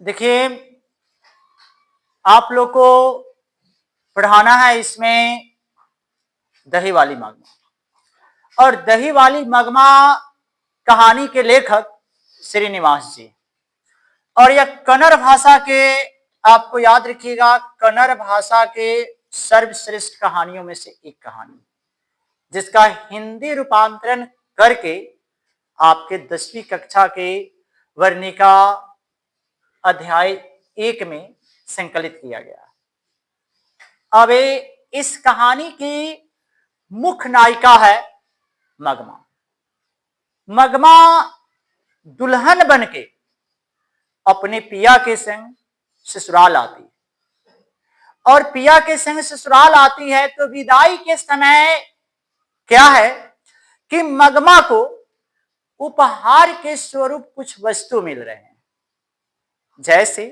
देखिए, आप लोग को पढ़ाना है इसमें दही वाली मगमा। और दही वाली मगमा कहानी के लेखक श्रीनिवास जी। और यह कन्नड़ भाषा के, आपको याद रखिएगा, कन्नड़ भाषा के सर्वश्रेष्ठ कहानियों में से एक कहानी, जिसका हिंदी रूपांतरण करके आपके 10वीं कक्षा के वर्णिका अध्याय 1 में संकलित किया गया। अब इस कहानी की मुख्य नायिका है मगमा। मगमा दुल्हन बनके अपने पिया के संग ससुराल आती है। और पिया के संग ससुराल आती है तो विदाई के समय क्या है कि मगमा को उपहार के स्वरूप कुछ वस्तु मिल रहे हैं। जैसे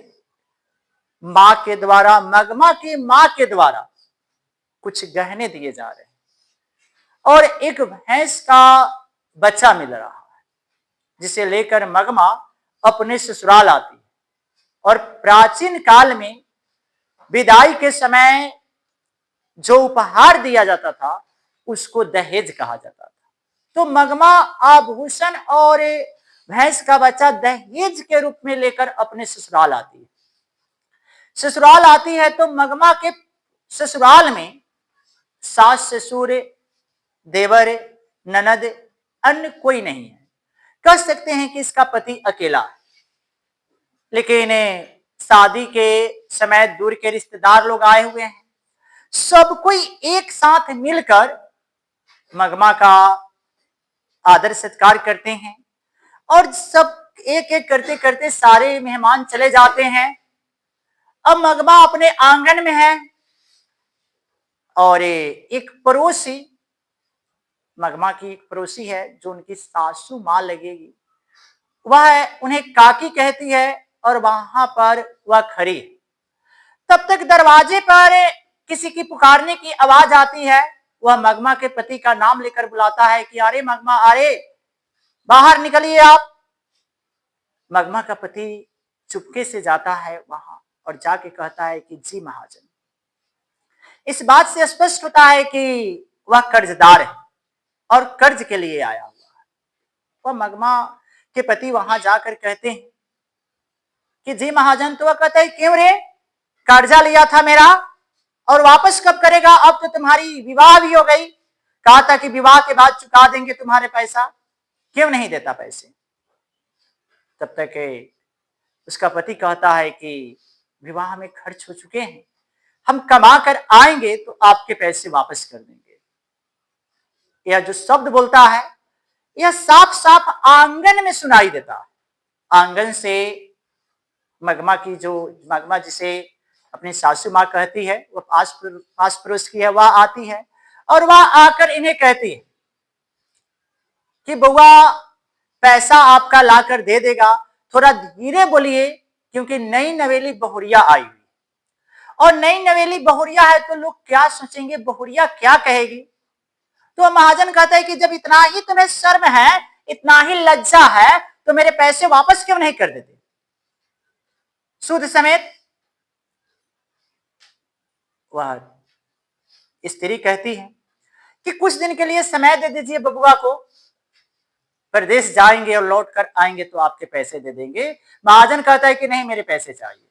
मां के द्वारा, मगमा की मां के द्वारा कुछ गहने दिए जा रहे हैं और एक भैंस का बच्चा मिल रहा है, जिसे लेकर मगमा अपने ससुराल आती है। और प्राचीन काल में विदाई के समय जो उपहार दिया जाता था उसको दहेज कहा जाता था। तो मगमा आभूषण और भैंस का बच्चा दहेज के रूप में लेकर अपने ससुराल आती है। ससुराल आती है तो मगमा के ससुराल में सास ससुर, देवर, ननद, अन्य कोई नहीं है। कह सकते हैं कि इसका पति अकेला है। लेकिन शादी के समय दूर के रिश्तेदार लोग आए हुए हैं। सब कोई एक साथ मिलकर मगमा का आदर सत्कार करते हैं और सब एक एक करते करते सारे मेहमान चले जाते हैं। अब मगमा अपने आंगन में है और एक पड़ोसी, मगमा की एक पड़ोसी है जो उनकी सासू मां लगेगी, वह उन्हें काकी कहती है और वहां पर वह खड़ी है। तब तक दरवाजे पर किसी की पुकारने की आवाज आती है। वह मगमा के पति का नाम लेकर बुलाता है कि अरे मगमा, अरे बाहर निकलिए आप। मगमा का पति चुपके से जाता है वहां और जाके कहता है कि जी महाजन। इस बात से स्पष्ट होता है कि वह कर्जदार है और कर्ज के लिए आया हुआ है। वह मगमा के पति वहां जाकर कहते हैं कि जी महाजन। तो वह कहता है क्यों रे, कर्जा लिया था मेरा और वापस कब करेगा? अब तो तुम्हारी विवाह भी हो गई, कहा था कि विवाह के बाद चुका देंगे तुम्हारे पैसा, क्यों नहीं देता पैसे? तब तक उसका पति कहता है कि विवाह में खर्च हो चुके हैं, हम कमा कर आएंगे तो आपके पैसे वापस कर देंगे। यह जो शब्द बोलता है यह साफ साफ आंगन में सुनाई देता है। आंगन से मगमा जिसे अपनी सासू मां कहती है, वह पास पड़ोस की है, वह आती है और वह आकर इन्हें कहती है कि बउआ पैसा आपका लाकर दे देगा, थोड़ा धीरे बोलिए क्योंकि नई नवेली बहुरिया आई हुई। और नई नवेली बहुरिया है तो लोग क्या सोचेंगे, बहुरिया क्या कहेगी। तो महाजन कहता है कि जब इतना ही तुम्हें शर्म है, इतना ही लज्जा है, तो मेरे पैसे वापस क्यों नहीं कर देते सूद समेत? वह स्त्री कहती है कि कुछ दिन के लिए समय दे दीजिए बबुआ को, प्रदेश जाएंगे और लौट कर आएंगे तो आपके पैसे दे देंगे। महाजन कहता है कि नहीं, मेरे पैसे चाहिए।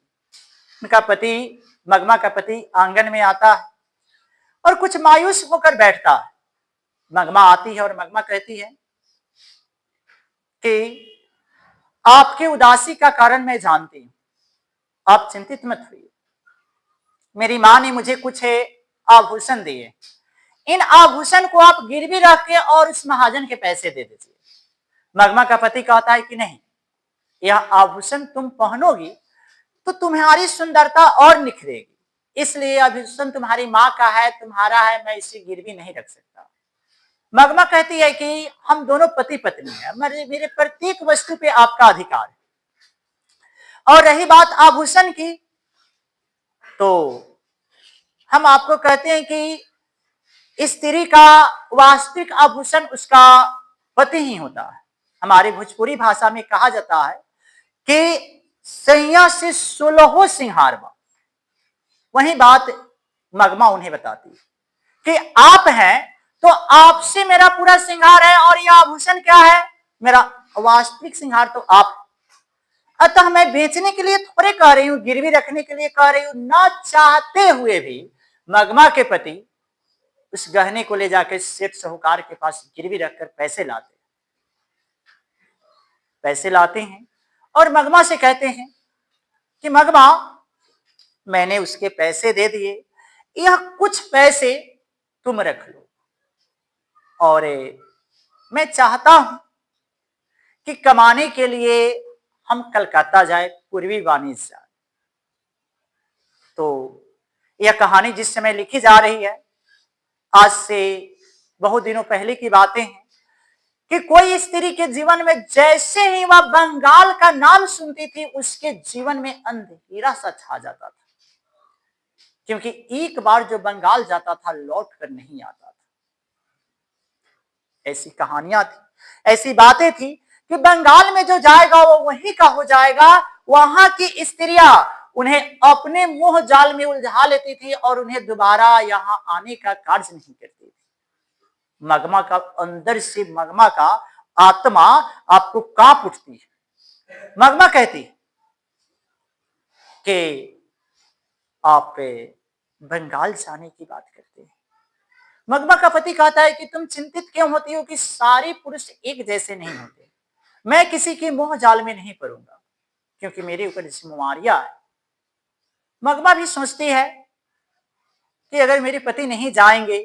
उनका पति, मगमा का पति आंगन में आता है और कुछ मायूस होकर बैठता है। मगमा आती है और मगमा कहती है कि आपकी उदासी का कारण मैं जानती हूं, आप चिंतित मत होइए। मेरी मां ने मुझे कुछ आभूषण दिए, इन आभूषण को आप गिरवी रख के और उस महाजन के पैसे दे दीजिए। मगमा का पति कहता है कि नहीं, यह आभूषण तुम पहनोगी तो तुम्हारी सुंदरता और निखरेगी, इसलिए आभूषण तुम्हारी मां का है, तुम्हारा है, मैं इसे गिरवी नहीं रख सकता। मगमा कहती है कि हम दोनों पति पत्नी हैं, मेरे प्रत्येक वस्तु पे आपका अधिकार है। और रही बात आभूषण की, तो हम आपको कहते हैं कि स्त्री का वास्तविक आभूषण उसका पति ही होता है। हमारे भोजपुरी भाषा में कहा जाता है कि सैया से 16 सिंहार बा। वही बात मगमा उन्हें बताती कि आप हैं तो आपसे मेरा पूरा श्रृंगार है, और यह आभूषण क्या है? मेरा वास्तविक श्रृंगार तो आप। अतः मैं बेचने के लिए थोड़े कह रही हूं, गिरवी रखने के लिए कह रही हूं। ना चाहते हुए भी मगमा के पति उस गहने को ले जाकर सेठ साहूकार के पास गिरवी रखकर पैसे लाते हैं और मगमा से कहते हैं कि मगमा, मैंने उसके पैसे दे दिए, यह कुछ पैसे तुम रख लो, और मैं चाहता हूं कि कमाने के लिए हम कलकत्ता जाए, पूर्वी वाणिज्य जाए। तो यह कहानी जिस समय लिखी जा रही है, आज से बहुत दिनों पहले की बातें हैं, कि कोई स्त्री के जीवन में जैसे ही वह बंगाल का नाम सुनती थी, उसके जीवन में अंधेरा सा छा जाता था, क्योंकि एक बार जो बंगाल जाता था लौट कर नहीं आता था। ऐसी कहानियां थी, ऐसी बातें थी कि बंगाल में जो जाएगा वो वहीं का हो जाएगा। वहां की स्त्रियां उन्हें अपने मोह जाल में उलझा लेती थी और उन्हें दोबारा यहां आने का कार्य नहीं करती थी। मगमा का अंदर से, मगमा का आत्मा आपको कांप उठती है। मगमा कहती कि आप बंगाल जाने की बात करते हैं। मगमा का पति कहता है कि तुम चिंतित क्यों होती हो कि सारे पुरुष एक जैसे नहीं होते। मैं किसी के मोह जाल में नहीं पड़ूंगा, क्योंकि मेरे ऊपर जिम्मेवारियां है। मगमा भी सोचती है कि अगर मेरे पति नहीं जाएंगे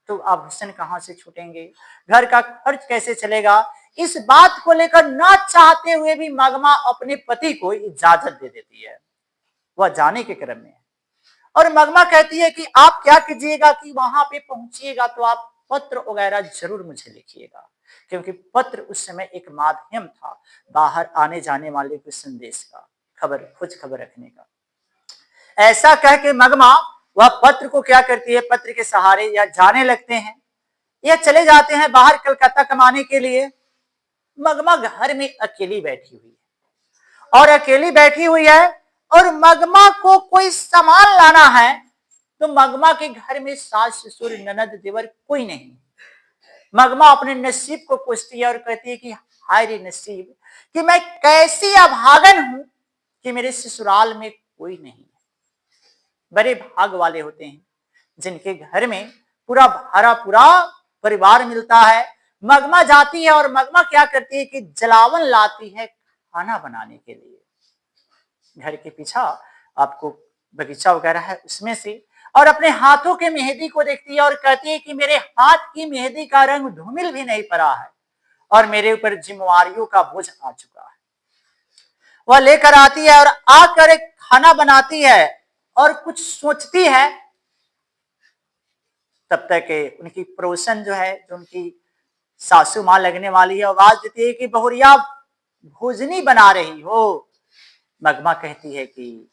तो आभूषण कहां से छूटेंगे, घर का खर्च कैसे चलेगा। इस बात को लेकर ना चाहते हुए भी मगमा अपने पति को इजाजत दे देती है, वह जाने के क्रम में। और मगमा कहती है कि आप क्या कीजिएगा कि वहां पे पहुंचिएगा तो आप पत्र वगैरह जरूर मुझे लिखिएगा, क्योंकि पत्र उस समय एक माध्यम था बाहर आने जाने वाले के संदेश का, खोज खबर रखने का। ऐसा कह के मगमा वह पत्र को क्या करती है, पत्र के सहारे या जाने लगते हैं, यह चले जाते हैं बाहर कलकत्ता कमाने के लिए। मगमा घर में अकेली बैठी हुई है, और अकेली बैठी हुई है, और मगमा को कोई सामान लाना है तो मगमा के घर में सास ससुर ननद देवर कोई नहीं। मगमा अपने नसीब को कोसती है और कहती है कि हाय रे नसीब, कि मैं कैसी अभागन हूं कि मेरे ससुराल में कोई नहीं। बड़े भाग वाले होते हैं जिनके घर में पूरा भरा पूरा परिवार मिलता है। मगमा जाती है और मगमा क्या करती है कि जलावन लाती है खाना बनाने के लिए। घर के पीछा आपको बगीचा वगैरह है उसमें से, और अपने हाथों के मेहंदी को देखती है और कहती है कि मेरे हाथ की मेहंदी का रंग धूमिल भी नहीं पड़ा है और मेरे ऊपर जिम्मेवारियों का बोझ आ चुका है। वह लेकर आती है और आकर एक खाना बनाती है और कुछ सोचती है। तब तक उनकी पड़ोसन जो है, जो उनकी सासू मां लगने वाली है, आवाज देती है कि बहुरिया भोजनी बना रही हो। मगमा कहती है कि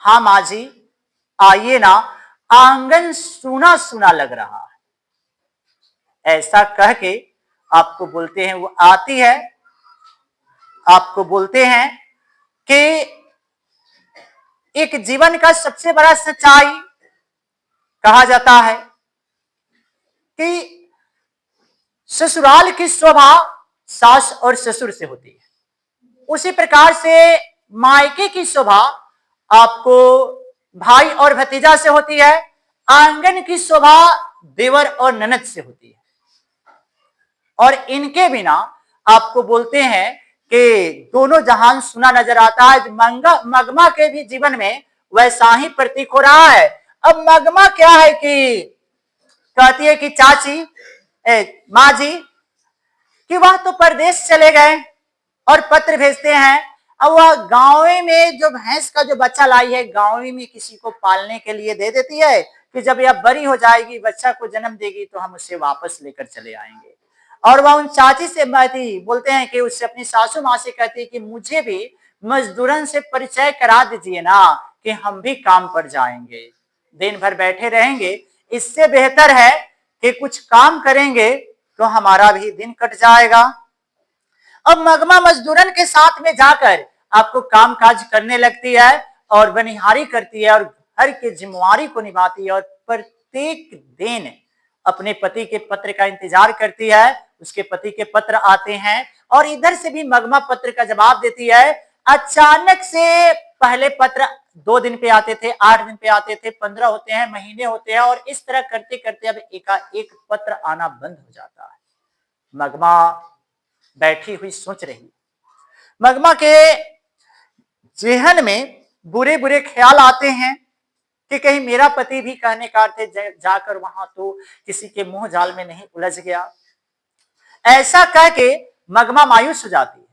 हाँ माँ जी, आइए ना, आंगन सूना सूना लग रहा है। ऐसा कह के आपको बोलते हैं, वो आती है, आपको बोलते हैं कि एक जीवन का सबसे बड़ा सच्चाई कहा जाता है कि ससुराल की शोभा सास और ससुर से होती है, उसी प्रकार से मायके की शोभा आपको भाई और भतीजा से होती है, आंगन की शोभा देवर और ननद से होती है। और इनके बिना आपको बोलते हैं कि दोनों जहान सुना नजर आता है। मगमा के भी जीवन में वैसा ही प्रतीक हो रहा है। अब मगमा क्या है कि कहती है कि चाची, माँ जी, कि वह तो परदेश चले गए और पत्र भेजते हैं। अब वह गांव में जो भैंस का जो बच्चा लाई है, गांव में किसी को पालने के लिए दे देती है कि जब यह बड़ी हो जाएगी, बच्चा को जन्म देगी, तो हम उसे वापस लेकर चले आएंगे। और वह उन चाची से बोलते हैं कि उससे अपनी सासू माँ से कहती है कि मुझे भी मजदूरन से परिचय करा दीजिए ना, कि हम भी काम पर जाएंगे, दिन भर बैठे रहेंगे, इससे बेहतर है कि कुछ काम करेंगे तो हमारा भी दिन कट जाएगा। अब मगमा मजदूरन के साथ में जाकर आपको काम काज करने लगती है और बनिहारी करती है और घर की जिम्मेवारी को निभाती है और प्रत्येक दिन अपने पति के पत्र का इंतजार करती है। उसके पति के पत्र आते हैं और इधर से भी मगमा पत्र का जवाब देती है। अचानक से पहले पत्र 2 दिन पे आते थे, 8 दिन पे आते थे, 15 होते हैं, महीने होते हैं और इस तरह करते करते अब एकाएक पत्र आना बंद हो जाता है। मगमा बैठी हुई सोच रही। मगमा के जेहन में बुरे बुरे ख्याल आते हैं कि कहीं मेरा पति भी कहने का अर्थ है जाकर वहां तो किसी के मुंह जाल में नहीं उलझ गया। ऐसा कह के मगमा मायूस हो जाती है।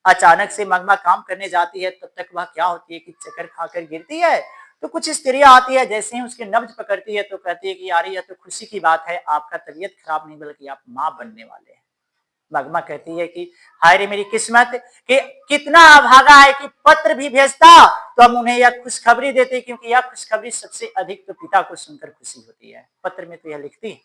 अचानक से मगमा काम करने जाती है, तब तक वह क्या होती है कि चक्कर खाकर गिरती है। तो कुछ स्त्रियां आती है, जैसे ही उसके नब्ज पकड़ती है तो कहती है कि यार यह तो खुशी की बात है, आपका तबीयत खराब नहीं बल्कि आप मां बनने वाले हैं। मगमा कहती है कि हाय रे मेरी किस्मत कि कितना अभागा है कि पत्र भी भेजता तो हम उन्हें यह खुशखबरी देते, क्योंकि यह खुशखबरी सबसे अधिक तो पिता को सुनकर खुशी होती है। पत्र में तो यह लिखती है,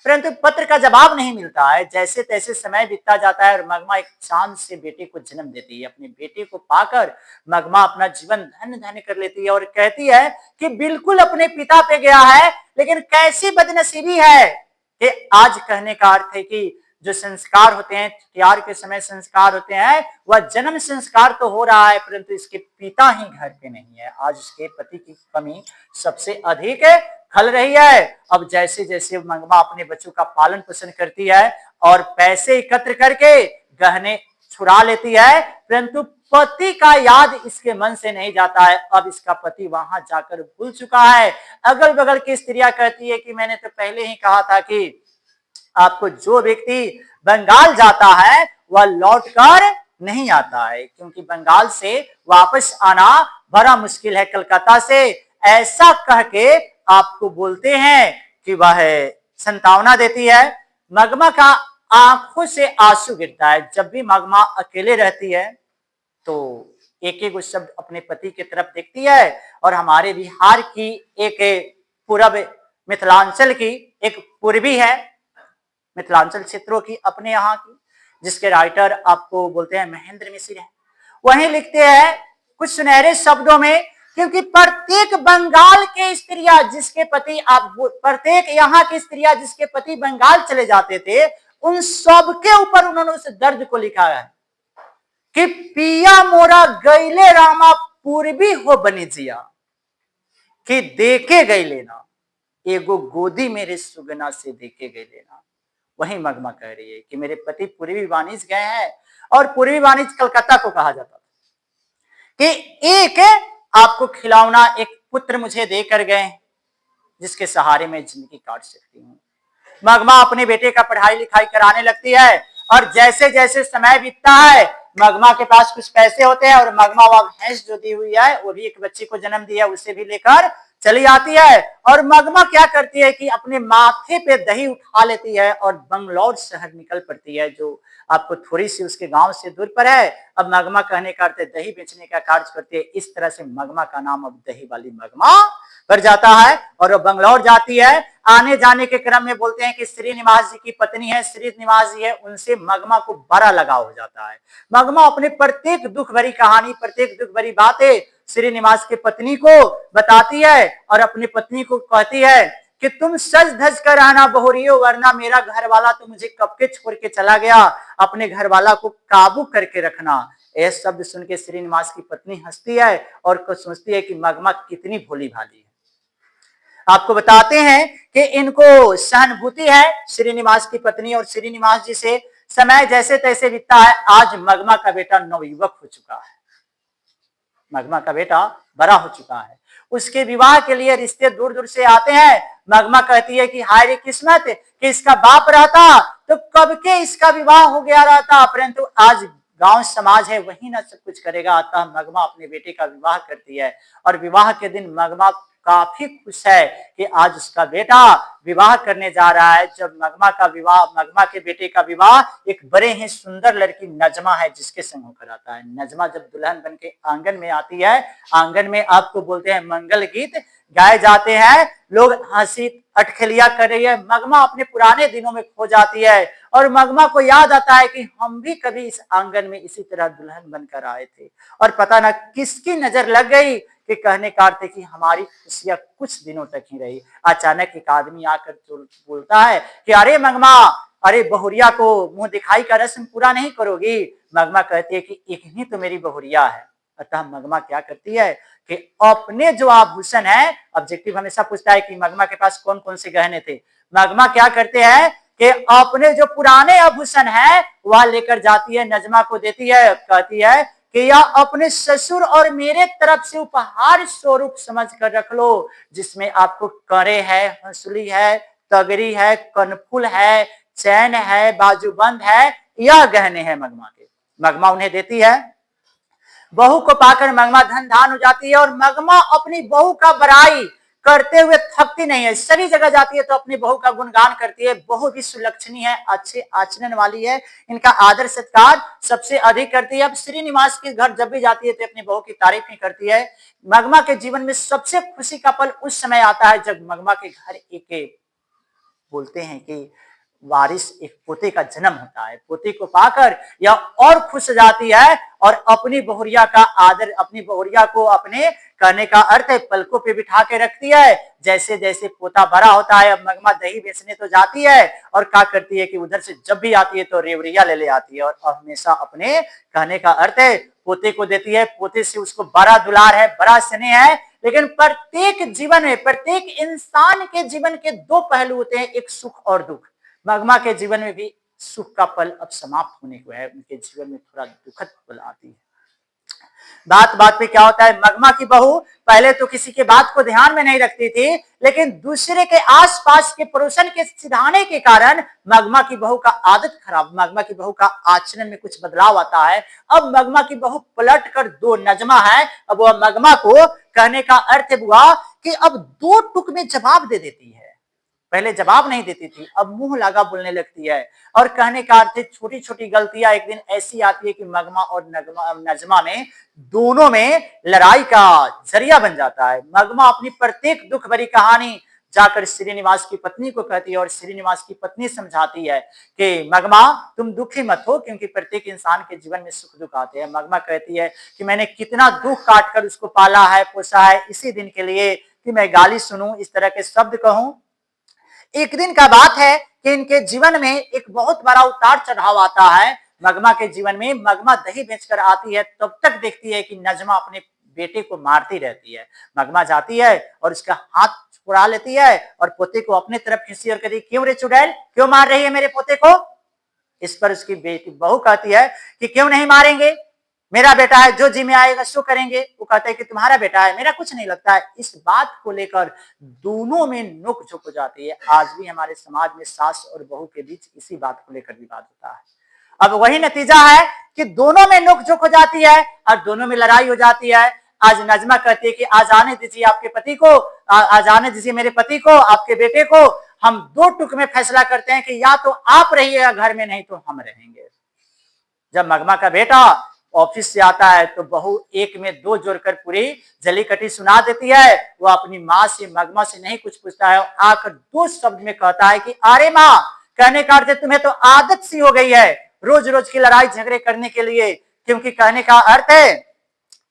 परंतु पत्र का जवाब नहीं मिलता है। जैसे तैसे समय बीतता जाता है और मगमा एक चांद से बेटे को जन्म देती है। अपने बेटे को पाकर मगमा अपना जीवन धन्य धन्य कर लेती है और कहती है कि बिल्कुल अपने पिता पे गया है, लेकिन कैसी बदनसीबी है कि आज कहने का अर्थ है कि जो संस्कार होते हैं, त्योहार के समय संस्कार होते हैं, वह जन्म संस्कार तो हो रहा है, परंतु इसके पिता ही घर पे नहीं है। आज उसके पति की कमी सबसे अधिक खल रही है। अब जैसे जैसे मगमा अपने बच्चों का पालन पोषण करती है और पैसे एकत्र करके गहने छुड़ा लेती है, परंतु पति का याद इसके मन से नहीं जाता है। अब इसका पति वहां जाकर भूल चुका है। अगल बगल की स्त्रियां कहती है कि मैंने तो पहले ही कहा था कि आपको जो व्यक्ति बंगाल जाता है वह लौटकर नहीं आता है, क्योंकि बंगाल से वापस आना बड़ा मुश्किल है कलकत्ता से। ऐसा कह के आपको बोलते हैं कि वह संतावना देती है। मगमा का आंखों से आंसू गिरता है। जब भी मगमा अकेले रहती है तो एक एक शब्द अपने पति की तरफ देखती है। और हमारे बिहार की एक पूर्व मिथिलांचल की एक पूर्वी है, मिथिलांचल क्षेत्रों की अपने यहाँ की, जिसके राइटर आपको बोलते हैं महेंद्र मिश्र है। वहीं लिखते हैं कुछ सुनहरे शब्दों में, क्योंकि प्रत्येक बंगाल के स्त्रियां जिसके पति प्रत्येक यहाँ की स्त्रियां जिसके पति बंगाल चले जाते थे, उन सबके ऊपर उन्होंने उस दर्द को लिखा है कि पिया मोरा गैले रामा पूर्वी हो बनी जिया कि देखे गई लेना एगो गोदी मेरे सुगना से देखे गई लेना। वही मगमा कह रही है कि मेरे पति पूर्वी वाणिज्य गए हैं, और पूर्वी वाणिज्य कलकत्ता को कहा जाता था, कि एक आपको खिलौना एक पुत्र मुझे देकर गए जिसके सहारे मैं जिंदगी काट सकती हूँ। मगमा अपने बेटे का पढ़ाई लिखाई कराने लगती है और जैसे जैसे समय बीतता है मगमा के पास कुछ पैसे होते हैं और मगमा वह भैंस जो दी हुई है वो भी एक बच्चे को जन्म दिया उसे भी लेकर चली आती है। और मगमा क्या करती है कि अपने माथे पे दही उठा लेती है और बंगलौर शहर निकल पड़ती है, जो आपको थोड़ी सी उसके गांव से दूर पर है। अब मगमा कहने का अर्थ दही बेचने का कार्य करती है। इस तरह से मगमा का नाम अब दही वाली मगमा पर जाता है और वो बंगलौर जाती है। आने जाने के क्रम में बोलते हैं कि श्रीनिवास जी की पत्नी है, श्रीनिवास जी है, उनसे मगमा को बड़ा लगाव हो जाता है। मगमा अपने प्रत्येक दुख भरी कहानी, प्रत्येक दुख भरी बातें श्रीनिवास की पत्नी को बताती है और अपनी पत्नी को कहती है कि तुम सज धज कर आना बहुरियो, वरना मेरा घर वाला तो मुझे कब के छोड़ के चला गया, अपने घर वाला को काबू करके रखना। यह शब्द सुन के श्रीनिवास की पत्नी हंसती है और कुछ सोचती है कि मगमा कितनी भोली भाली है। आपको बताते हैं कि इनको सहानुभूति है श्रीनिवास की पत्नी और श्रीनिवास जी से। समय जैसे तैसे बीतता है। आज मगमा का बेटा नवयुवक हो चुका है, मगमा का बेटा बड़ा हो चुका है। उसके विवाह के लिए रिश्ते दूर दूर से आते हैं। मगमा कहती है कि हाय रे किस्मत कि इसका बाप रहता तो कब के इसका विवाह हो गया रहता, परंतु आज गांव समाज है वही ना सब कुछ करेगा। अतः मगमा अपने बेटे का विवाह करती है और विवाह के दिन मगमा काफी खुश है कि आज उसका बेटा विवाह करने जा रहा है। जब मगमा का विवाह, मगमा के बेटे का विवाह एक बड़े ही सुंदर लड़की नजमा है जिसके संग होकर आता है। नजमा जब दुल्हन बन के आंगन में आती है, आंगन में आपको बोलते हैं मंगल गीत गाए जाते हैं, लोग हंसी अटखेलिया कर रही है। मगमा अपने पुराने दिनों में खो जाती है और मगमा को याद आता है कि हम भी कभी इस आंगन में इसी तरह दुल्हन बनकर आए थे और पता ना किसकी नजर लग गई कि कहने का अर्थ है कि हमारी खुशियां कुछ दिनों तक ही रही। अचानक एक आदमी आकर बोलता है कि अरे मगमा, अरे बहुरिया को मुंह दिखाई का रस्म पूरा नहीं करोगी? मगमा कहती है कि एक ही तो मेरी बहुरिया है। अतः मगमा क्या करती है कि अपने जो आभूषण है, ऑब्जेक्टिव हमेशा पूछता है कि मगमा के पास कौन कौन से गहने थे। मगमा क्या करते हैं कि अपने जो पुराने आभूषण है वह लेकर जाती है, नजमा को देती है, कहती है कि यह अपने ससुर और मेरे तरफ से उपहार स्वरूप समझ कर रख लो, जिसमें आपको करे है, हंसुली है, तगरी है, कनफुल है, चैन है, बाजूबंद है, यह गहने हैं मगमा के। मगमा उन्हें देती है। बहू को पाकर मगमा धन धान हो जाती है और मगमा अपनी बहू का बड़ाई करते हुए थकती नहीं है। सभी जगह जाती है तो अपनी बहू का गुणगान करती है। बहू भी सुलक्षणी है, अच्छे आचरण वाली है, इनका आदर सत्कार सबसे अधिक करती है। अब श्रीनिवास के घर जब भी जाती है तो अपनी बहू की तारीफ ही करती है। मगमा के जीवन में सबसे खुशी का पल उस समय आता है जब मगमा के घर एक बोलते हैं कि वारिस एक पोते का जन्म होता है। पोते को पाकर यह और खुश हो जाती है और अपनी बहुरिया का आदर, अपनी बहुरिया को अपने कहने का अर्थ है पलकों पे बिठा के रखती है। जैसे जैसे पोता बड़ा होता है अब मगमा दही बेचने तो जाती है और क्या करती है कि उधर से जब भी आती है तो रेवड़िया ले आती है और हमेशा अपने कहने का अर्थ है पोते को देती है। पोते से उसको बड़ा दुलार है, बड़ा स्नेह है। लेकिन प्रत्येक जीवन में, प्रत्येक इंसान के जीवन के दो पहलू होते हैं, एक सुख और दुख। मगमा के जीवन में भी सुख का पल अब समाप्त होने को है, उनके जीवन में थोड़ा दुखद पल आती है। बात बात पे क्या होता है, मगमा की बहू पहले तो किसी के बात को ध्यान में नहीं रखती थी, लेकिन दूसरे के आसपास के पड़ोसन के सिधाने के कारण मगमा की बहू का आदत खराब, मगमा की बहू का आचरण में कुछ बदलाव आता है। अब मगमा की बहू पलट कर दो नजमा है, अब वह मगमा को कहने का अर्थ हुआ कि अब दो टुक में जवाब दे देती है। पहले जवाब नहीं देती थी, अब मुंह लगा बोलने लगती है। और कहने का अर्थ छोटी छोटी गलतियां एक दिन ऐसी आती है कि मगमा और नजमा में दोनों में लड़ाई का जरिया बन जाता है। मगमा अपनी प्रत्येक दुख भरी कहानी जाकर श्रीनिवास की पत्नी को कहती है और श्रीनिवास की पत्नी समझाती है कि मगमा तुम दुखी मत हो, क्योंकि प्रत्येक इंसान के जीवन में सुख दुख आते हैं। मगमा कहती है कि मैंने कितना दुख काट कर उसको पाला है, पोसा है, इसी दिन के लिए कि मैं गाली सुनूं, इस तरह के शब्द कहूं। एक दिन का बात है कि इनके जीवन में एक बहुत बड़ा उतार चढ़ाव आता है। मगमा के जीवन में मगमा दही बेचकर आती है, तब तक देखती है कि नजमा अपने बेटे को मारती रहती है। मगमा जाती है और उसका हाथ छुड़ा लेती है और पोते को अपने तरफ खींची और कहती, क्यों रे चुड़ैल, क्यों मार रही है मेरे पोते को? इस पर उसकी बेटी बहू कहती है कि क्यों नहीं मारेंगे, मेरा बेटा है, जो जी में आएगा सो करेंगे। वो कहता है कि तुम्हारा बेटा है, मेरा कुछ नहीं लगता है। इस बात को लेकर दोनों में नोक झोंक हो जाती है। आज भी हमारे समाज में सास और बहू के बीच इसी बात को लेकर विवाद होता है। अब वही नतीजा है कि दोनों में नोक झोंक हो जाती है और दोनों में लड़ाई हो जाती है। आज नजमा कहती है कि आज आने दीजिए आपके पति को, आज आने दीजिए मेरे पति को, आपके बेटे को। हम दो टुक में फैसला करते हैं कि या तो आप रहिएगा घर में, नहीं तो हम रहेंगे। जब मगमा का बेटा ऑफिस से आता है तो बहू एक में दो जोड़कर पूरी जली कटी सुना देती है। वो अपनी माँ से, मगमा से नहीं कुछ पूछता है, आकर दो शब्द में कहता है कि अरे माँ, कहने का अर्थ तुम्हें तो आदत सी हो गई है रोज रोज की लड़ाई झगड़े करने के लिए, क्योंकि कहने का अर्थ है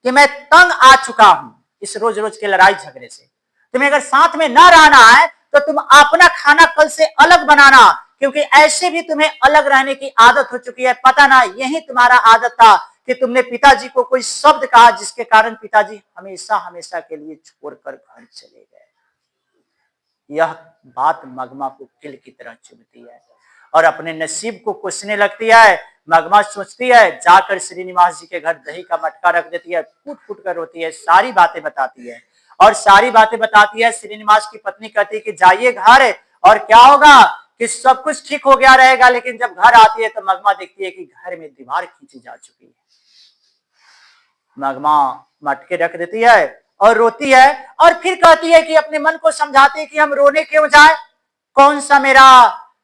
कि मैं तंग आ चुका हूं इस रोज रोज के लड़ाई झगड़े से। तुम्हें अगर साथ में ना रहना है तो तुम अपना खाना कल से अलग बनाना, क्योंकि ऐसे भी तुम्हें अलग रहने की आदत हो चुकी है। पता ना यही तुम्हारा आदत था कि तुमने पिताजी को कोई शब्द कहा जिसके कारण पिताजी हमेशा हमेशा के लिए छोड़कर घर चले गए। यह बात मगमा को किल की तरह चुभती है और अपने नसीब को कोसने लगती है। मगमा सोचती है, जाकर श्रीनिवास जी के घर दही का मटका रख देती है, फूट फूट कर रोती है, सारी बातें बताती है और सारी बातें बताती है। श्रीनिवास की पत्नी कहती है कि जाइए घर, और क्या होगा कि सब कुछ ठीक हो गया रहेगा। लेकिन जब घर आती है तो मगमा देखती है कि घर में दीवार खींची जा चुकी है। मगमा मटके रख देती है और रोती है और फिर कहती है कि अपने मन को समझाती है कि हम रोने क्यों जाए, कौन सा मेरा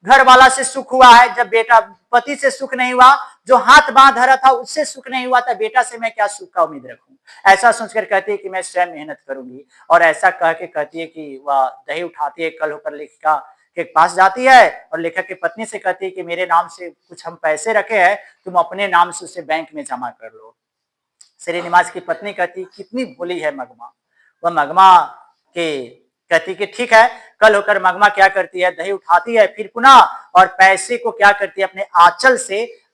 घर वाला से सुख हुआ है, जब बेटा पति से सुख नहीं हुआ, जो हाथ बांध रहा था उससे सुख नहीं हुआ था, बेटा से मैं क्या सुख का उम्मीद रखूं। ऐसा सोचकर कहती है कि मैं स्वयं मेहनत करूंगी। और ऐसा कह के कहती है कि वह दही उठाती है। कल होकर लेखिका के पास जाती है और लेखक की पत्नी से कहती है कि मेरे नाम से कुछ हम पैसे रखे हैं, तुम अपने नाम से उसे बैंक में जमा कर लो। श्रीनिवास की पत्नी कहती कितनी भोली है मगमा। वह मगमा के कहती कि ठीक है। कल होकर मगमा क्या करती है, दही उठाती है फिर पुनः और पैसे को क्या करती है,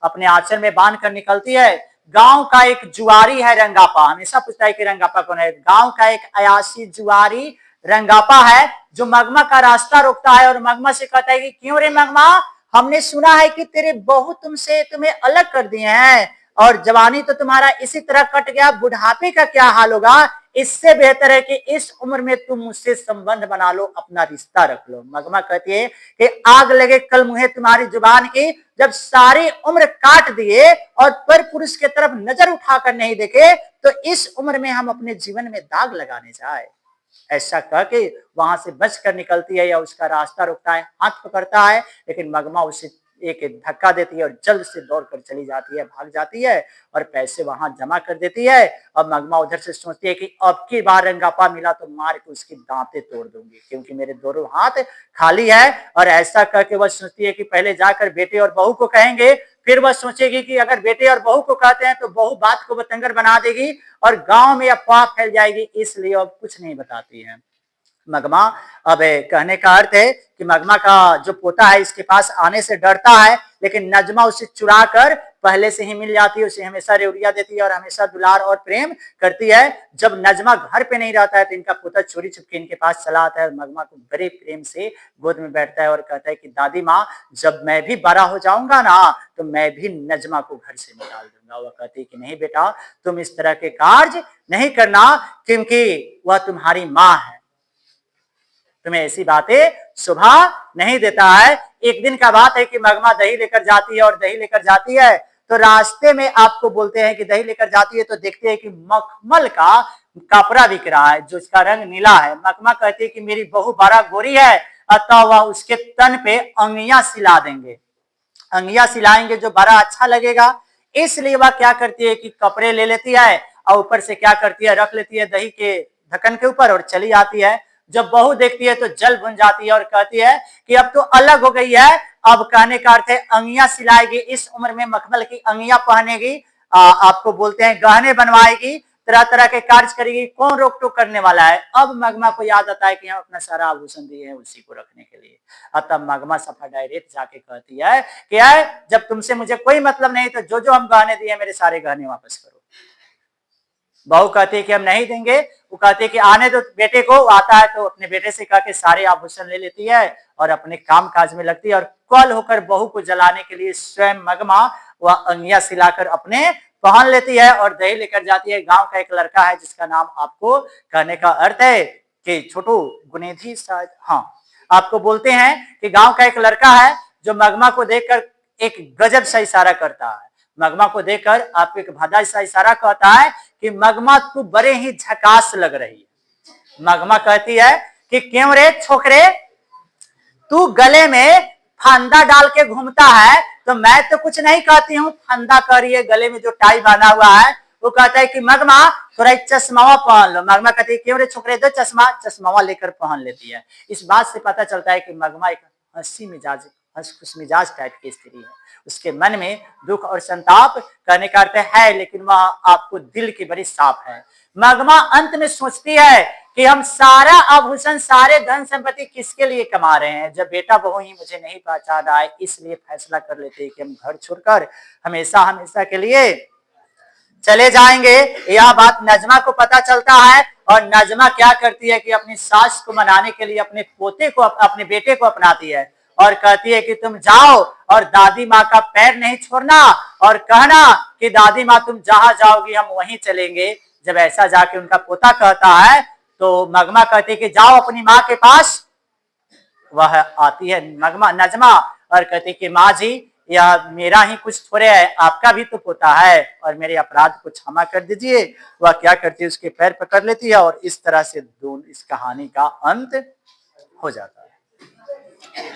अपने आंचल में बांध कर निकलती है। गांव का एक जुआरी है रंगापा, हमेशा पूछता है कि रंगापा कौन है। गांव का एक अयासी जुआरी रंगापा है जो मगमा का रास्ता रोकता है और मगमा से कहता है कि क्यों रे मगमा, हमने सुना है कि तेरे बहू तुम्हें अलग कर दिए हैं और जवानी तो तुम्हारा इसी तरह कट गया, बुढ़ापे का क्या हाल होगा। इससे बेहतर है कि इस उम्र में तुम मुझसे संबंध बना लो, अपना रिश्ता रख लो। मगमा कहती है कि आग लगे कल मुहे तुम्हारी जुबान की, जब सारी उम्र काट दिए और पर पुरुष की तरफ नजर उठाकर नहीं देखे तो इस उम्र में हम अपने जीवन में दाग लगाने जाए। ऐसा कह के वहां से बचकर निकलती है या उसका रास्ता रुकता है, हाथ पकड़ता है, लेकिन मगमा उसे एक धक्का देती है और जल्द से दौड़कर चली जाती है, भाग जाती है और पैसे वहां जमा कर देती है। अब मगमा उधर से सोचती है कि अब की बार रंगापा मिला तो मार के उसकी दांतें तोड़ दूंगी, क्योंकि मेरे दोनों हाथ खाली है। और ऐसा करके वह सोचती है कि पहले जाकर बेटे और बहू को कहेंगे, फिर वह सोचेगी कि अगर बेटे और बहू को कहते हैं तो बहू बात को बतंगर बना देगी और गांव में अफवाह फैल जाएगी, इसलिए अब कुछ नहीं बताती है मगमा। अब कहने का अर्थ है कि मगमा का जो पोता है इसके पास आने से डरता है, लेकिन नजमा उसे चुरा कर पहले से ही मिल जाती है, उसे हमेशा रेवड़िया देती है और हमेशा दुलार और प्रेम करती है। जब नजमा घर पे नहीं रहता है तो इनका पोता चोरी छुपके इनके पास चला आता है, मगमा को बड़े प्रेम से गोद में बैठता है और कहता है कि दादी माँ, जब मैं भी बड़ा हो जाऊंगा ना तो मैं भी नजमा को घर से निकाल दूंगा। वह कहती है कि नहीं बेटा, तुम इस तरह के कार्य नहीं करना, क्योंकि वह तुम्हारी माँ है, तुम्हें ऐसी बातें शोभा नहीं देता है। एक दिन का बात है कि मगमा दही लेकर जाती है और दही लेकर जाती है तो रास्ते में आपको बोलते हैं कि दही लेकर जाती है तो देखते हैं कि मखमल का कपड़ा बिक रहा है जो इसका रंग नीला है। मगमा कहती है कि मेरी बहू बड़ा गोरी है, अतः वह उसके तन पे अंगियां सिला देंगे, अंगियां सिलाएंगे जो बड़ा अच्छा लगेगा। इसलिए वह क्या करती है कि कपड़े ले लेती है और ऊपर से क्या करती है, रख लेती है दही के ढक्कन के ऊपर और चली आती है। जब बहू देखती है तो जल भुन जाती है और कहती है कि अब तो अलग हो गई है। अब कहने का अर्थ है अंगियां सिलाएगी, इस उम्र में मखमल की अंगियां पहनेगी, आपको बोलते हैं गहने बनवाएगी, तरह तरह के कार्य करेगी, कौन रोक टोक करने वाला है। अब मगमा को याद आता है कि हम अपना सारा आभूषण दिए हैं उसी को रखने के लिए। अब तब मगमा सफा डायरेक्ट जाके कहती है कि जब तुमसे मुझे कोई मतलब नहीं तो जो जो हम गहने दिए मेरे सारे गहने वापस करो। बहू कहती है कि हम नहीं देंगे, वो कहती है कि आने दो बेटे को, आता है तो अपने बेटे से कह के सारे आभूषण ले लेती है और अपने काम काज में लगती है। और कल होकर बहू को जलाने के लिए स्वयं मगमा वह अंगियां सिलाकर अपने पहन लेती है और दही लेकर जाती है। गांव का एक लड़का है जिसका नाम आपको कहने का अर्थ है कि छोटू गुनेधी शायद, हाँ, आपको बोलते हैं कि गांव का एक लड़का है जो मगमा को देखकर एक गजब सा इशारा करता है। मगमा को देखकर आपको एक भादा सा इशारा कहता है कि मगमा तू बड़े ही झकास लग रही है। मगमा कहती है कि क्यों रे छोकरे, तू गले में फंदा डाल के घूमता है तो मैं तो कुछ नहीं कहती हूँ, फंदा करिए गले में जो टाई बांधा हुआ है। वो कहता है कि मगमा थोड़ा एक चश्मावा पहन लो। मगमा कहती है क्यों रे छोकरे, दो चश्मावा लेकर पहन लेती है। इस बात से पता चलता है कि मगमा एक खुश मिजाज टाइप की स्त्री है, उसके मन में दुख और संताप कहने का अर्थ है, लेकिन वह आपको दिल की बड़ी साफ है। मगमा अंत में सोचती है कि हम सारा आभूषण सारे धन संपत्ति किसके लिए कमा रहे हैं, जब बेटा बहू ही मुझे नहीं पहचान रहा है। इसलिए फैसला कर लेते हैं कि हम घर छोड़कर हमेशा हमेशा के लिए चले जाएंगे। यह बात नजमा को पता चलता है और नजमा क्या करती है कि अपनी सास को मनाने के लिए अपने पोते को, अपने बेटे को अपनाती है और कहती है कि तुम जाओ और दादी माँ का पैर नहीं छोड़ना और कहना कि दादी माँ तुम जहां जाओगी हम वहीं चलेंगे। जब ऐसा जाके उनका पोता कहता है तो मगमा कहती है कि जाओ अपनी माँ के पास। वह आती है नजमा और कहती कि माँ जी, यह मेरा ही कुछ थोड़े है, आपका भी तो पोता है और मेरे अपराध को क्षमा कर दीजिए। वह क्या करती है, उसके पैर पकड़ लेती है और इस तरह से इस कहानी का अंत हो जाता है।